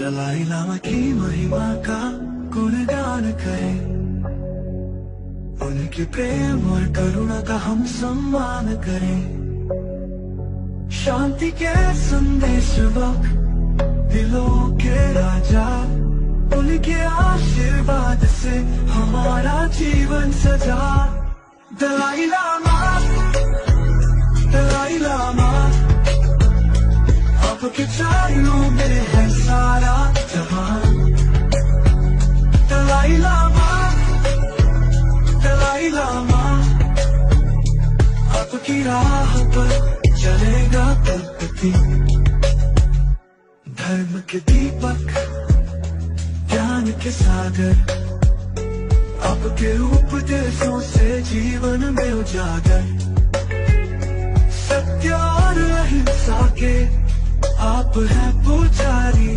दलाई लामा की महिमा का गुणगान करें, उनके प्रेम और करुणा का हम सम्मान करें। शांति के संदेशवाहक, दिलों के राजा, उनके आशीर्वाद से हमारा जीवन सजा। दलाई लामा, दलाई लामा, आपके चरणों में है सारा जहां। दलाई लामा, दलाई लामा, आपकी राह पर चलेगा कलपति। धर्म के दीपक, ज्ञान के सागर, आपके उपदेशों से जीवन में उजागर। सत्य और अहिंसा के आप हैं पुजारी,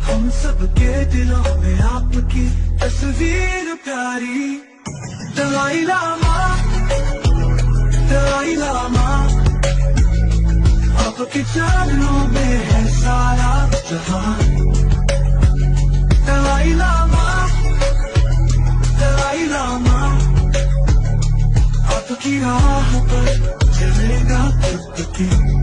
हम सबके दिलों में आपकी तस्वीर प्यारी। दलाई लामा, दलाई लामा, आपके चरणों में है सारा जहां। दलाई लामा, दलाई लामा, आपकी राह पर चलेगा कलपति।